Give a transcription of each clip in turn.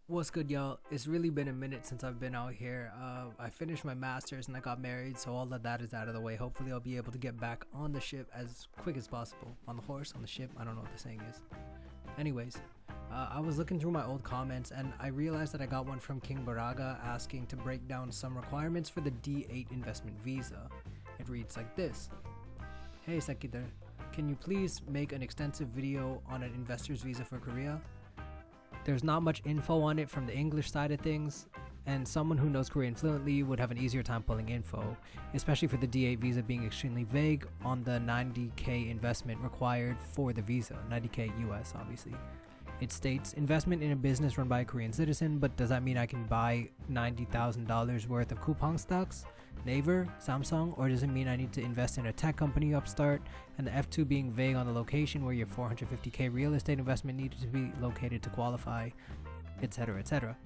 What's good, y'all? It's really been a minute since I've been out here. I finished my master's and I got married, so all of that is out of the way. Hopefully I'll be able to get back on the ship as quick as possible. On the horse, on the ship, I don't know what the saying is. Anyways, I was looking through my old comments and I realized that I got one from King Baraga asking to break down some requirements for the D8 investment visa. It reads like this. Hey Sekidar, can you please make an extensive video on an investor's visa for Korea? There's not much info on it from the English side of things, and someone who knows Korean fluently would have an easier time pulling info, especially for the D8 visa being extremely vague on the 90k investment required for the visa, 90k US obviously. It states, investment in a business run by a Korean citizen, but does that mean I can buy $90,000 worth of coupon stocks? Naver, Samsung, or does it mean I need to invest in a tech company upstart, and the F2 being vague on the location where your 450k real estate investment needed to be located to qualify, etc, etc.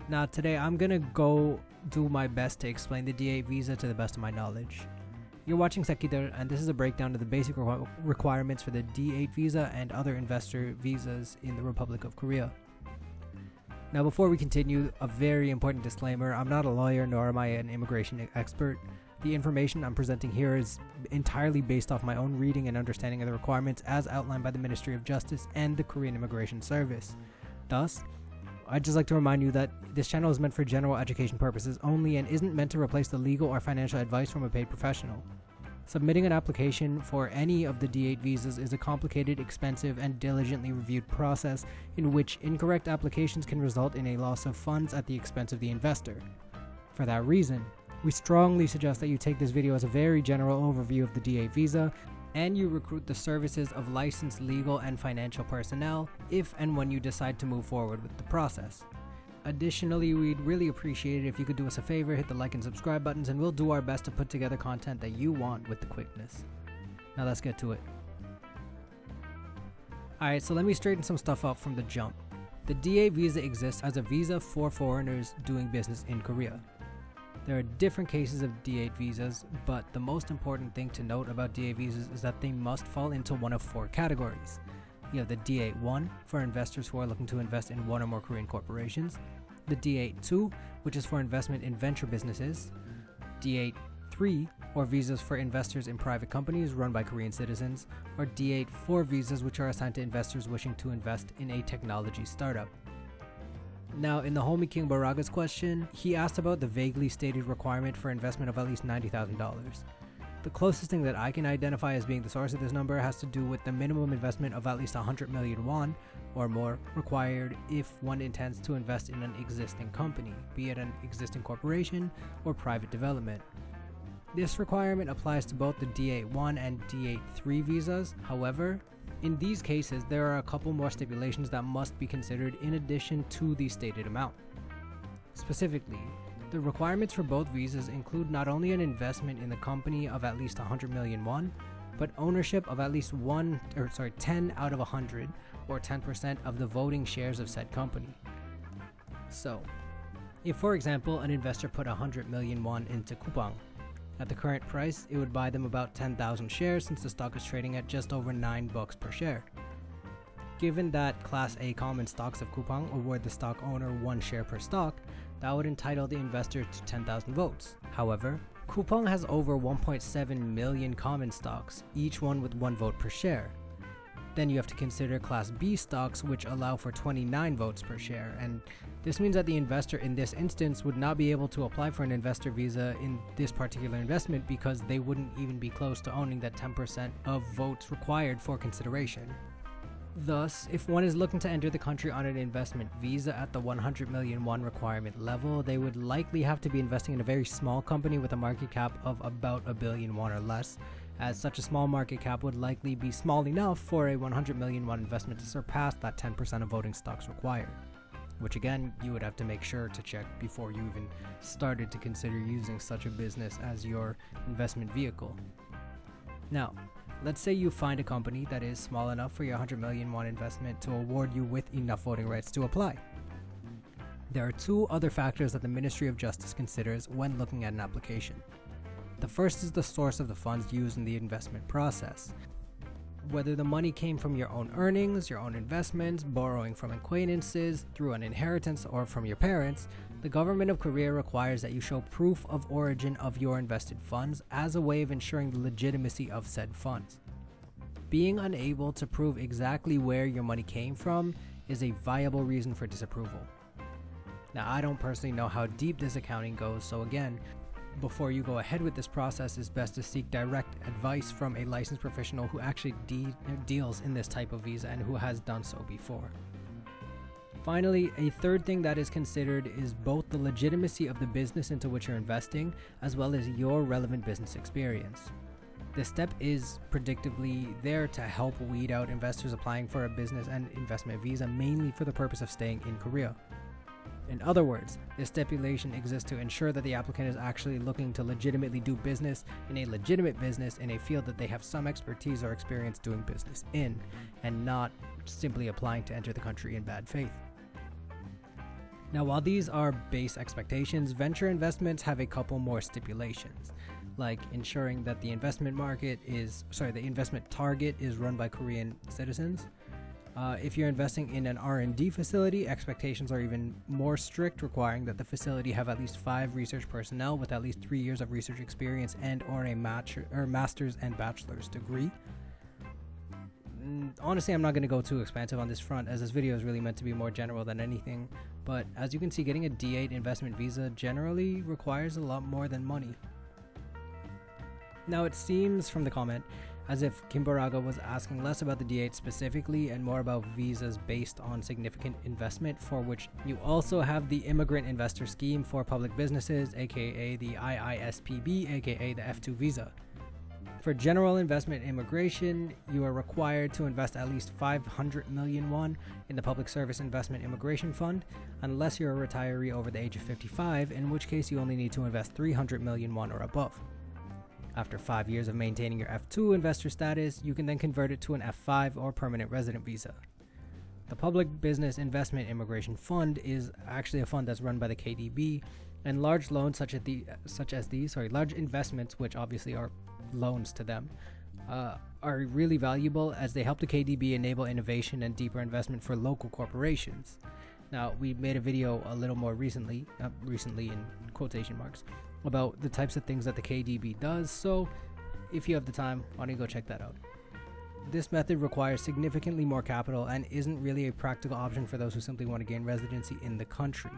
Now today I'm gonna go do my best to explain the D8 visa to the best of my knowledge. You're watching Sekidar, and this is a breakdown of the basic requirements for the D8 visa and other investor visas in the Republic of Korea. Now before we continue, a very important disclaimer: I'm not a lawyer nor am I an immigration expert. The information I'm presenting here is entirely based off my own reading and understanding of the requirements as outlined by the Ministry of Justice and the Korean Immigration Service. Thus, I'd just like to remind you that this channel is meant for general education purposes only and isn't meant to replace the legal or financial advice from a paid professional. Submitting an application for any of the D8 visas is a complicated, expensive, and diligently reviewed process in which incorrect applications can result in a loss of funds at the expense of the investor. For that reason, we strongly suggest that you take this video as a very general overview of the D8 visa, and you recruit the services of licensed legal and financial personnel if and when you decide to move forward with the process. Additionally, we'd really appreciate it if you could do us a favor, hit the like and subscribe buttons, and we'll do our best to put together content that you want with the quickness. Now let's get to it. Alright, so let me straighten some stuff up from the jump. The D8 visa exists as a visa for foreigners doing business in Korea. There are different cases of D8 visas, but the most important thing to note about D8 visas is that they must fall into one of four categories. You have the D8-1 for investors who are looking to invest in one or more Korean corporations, the D8-2, which is for investment in venture businesses, D8-3, or visas for investors in private companies run by Korean citizens, or D8-4 visas, which are assigned to investors wishing to invest in a technology startup. Now, in the homie King Baraga's question, he asked about the vaguely stated requirement for investment of at least $90,000. The closest thing that I can identify as being the source of this number has to do with the minimum investment of at least 100 million won or more required if one intends to invest in an existing company, be it an existing corporation or private development. This requirement applies to both the D8-1 and D8-3 visas. However, in these cases, there are a couple more stipulations that must be considered in addition to the stated amount. Specifically, the requirements for both visas include not only an investment in the company of at least 100 million won, but ownership of at least 10 out of 100 or 10% of the voting shares of said company. So, if for example an investor put 100 million won into Kupang, at the current price it would buy them about 10,000 shares since the stock is trading at just over $9 per share. Given that Class A common stocks of Kupang award the stock owner 1 share per stock, that would entitle the investor to 10,000 votes. However, Kupang has over 1.7 million common stocks, each one with 1 vote per share. Then you have to consider Class B stocks, which allow for 29 votes per share, and this means that the investor in this instance would not be able to apply for an investor visa in this particular investment because they wouldn't even be close to owning that 10% of votes required for consideration. Thus, if one is looking to enter the country on an investment visa at the 100 million won requirement level, they would likely have to be investing in a very small company with a market cap of about 1 billion won or less, as such a small market cap would likely be small enough for a 100 million won investment to surpass that 10% of voting stocks required. Which again, you would have to make sure to check before you even started to consider using such a business as your investment vehicle. Now, let's say you find a company that is small enough for your 100 million won investment to award you with enough voting rights to apply. There are two other factors that the Ministry of Justice considers when looking at an application. The first is the source of the funds used in the investment process. Whether the money came from your own earnings, your own investments, borrowing from acquaintances, through an inheritance, or from your parents, the government of Korea requires that you show proof of origin of your invested funds as a way of ensuring the legitimacy of said funds. Being unable to prove exactly where your money came from is a viable reason for disapproval. Now, I don't personally know how deep this accounting goes, so again, before you go ahead with this process, it's best to seek direct advice from a licensed professional who actually deals in this type of visa and who has done so before. Finally, a third thing that is considered is both the legitimacy of the business into which you're investing, as well as your relevant business experience. This step is predictably there to help weed out investors applying for a business and investment visa mainly for the purpose of staying in Korea. In other words, this stipulation exists to ensure that the applicant is actually looking to legitimately do business in a legitimate business in a field that they have some expertise or experience doing business in, and not simply applying to enter the country in bad faith. Now, while these are base expectations, venture investments have a couple more stipulations, like ensuring that the investment target is run by Korean citizens. If you're investing in an R&D facility, expectations are even more strict, requiring that the facility have at least 5 research personnel with at least 3 years of research experience and or a master's and bachelor's degree. Honestly, I'm not going to go too expansive on this front, as this video is really meant to be more general than anything, but as you can see, getting a D8 investment visa generally requires a lot more than money. Now, it seems from the comment as if Kimboraga was asking less about the D8 specifically and more about visas based on significant investment, for which you also have the Immigrant Investor Scheme for public businesses, aka the IISPB, aka the F2 visa. For general investment immigration, you are required to invest at least 500 million won in the Public Service Investment Immigration Fund, unless you're a retiree over the age of 55, in which case you only need to invest 300 million won or above. After 5 years of maintaining your F2 investor status, you can then convert it to an F5 or permanent resident visa. The Public Business Investment Immigration Fund is actually a fund that's run by the KDB, and large loans large investments, which obviously are loans to them, are really valuable as they help the KDB enable innovation and deeper investment for local corporations. Now, we made a video a little more recently in quotation marks, about the types of things that the KDB does, so if you have the time, why don't you go check that out. This method requires significantly more capital and isn't really a practical option for those who simply want to gain residency in the country.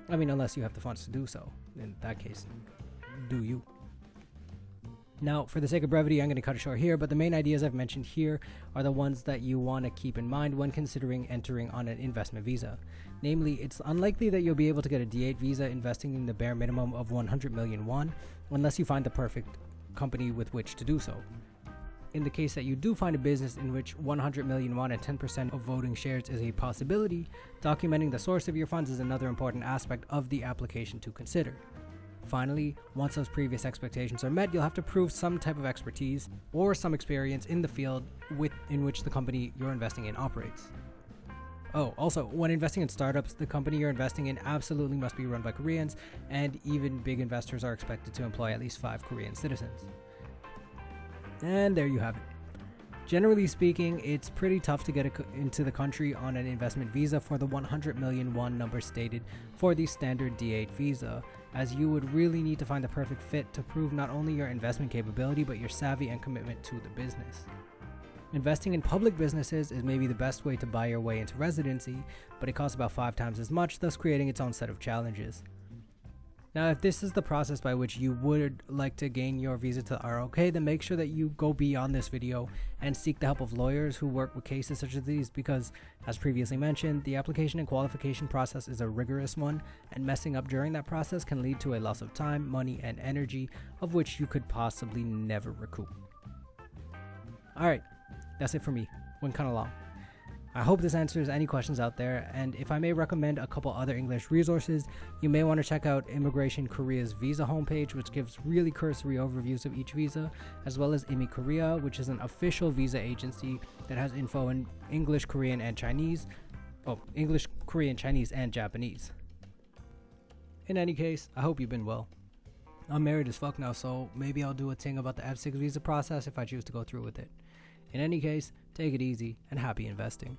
I mean, unless you have the funds to do so. In that case, do you. Now, for the sake of brevity, I'm going to cut it short here, but the main ideas I've mentioned here are the ones that you want to keep in mind when considering entering on an investment visa. Namely, it's unlikely that you'll be able to get a D8 visa investing in the bare minimum of 100 million won, unless you find the perfect company with which to do so. In the case that you do find a business in which 100 million won and 10% of voting shares is a possibility, documenting the source of your funds is another important aspect of the application to consider. Finally, once those previous expectations are met, you'll have to prove some type of expertise or some experience in the field in which the company you're investing in operates. Oh, also, when investing in startups, the company you're investing in absolutely must be run by Koreans, and even big investors are expected to employ at least 5 Korean citizens. And there you have it. Generally speaking, it's pretty tough to get into the country on an investment visa for the 100 million won number stated for the standard D8 visa, as you would really need to find the perfect fit to prove not only your investment capability but your savvy and commitment to the business. Investing in public businesses is maybe the best way to buy your way into residency, but it costs about 5 times as much, thus creating its own set of challenges. Now, if this is the process by which you would like to gain your visa to the ROK, then make sure that you go beyond this video and seek the help of lawyers who work with cases such as these, because, as previously mentioned, the application and qualification process is a rigorous one, and messing up during that process can lead to a loss of time, money, and energy, of which you could possibly never recoup. Alright, that's it for me. Went kinda long. I hope this answers any questions out there, and if I may recommend a couple other English resources, you may want to check out Immigration Korea's visa homepage, which gives really cursory overviews of each visa, as well as ImmiKorea, which is an official visa agency that has info in English, Korean, and Chinese. English, Korean, Chinese, and Japanese. In any case, I hope you've been well. I'm married as fuck now, so maybe I'll do a thing about the F6 visa process if I choose to go through with it. In any case, take it easy and happy investing.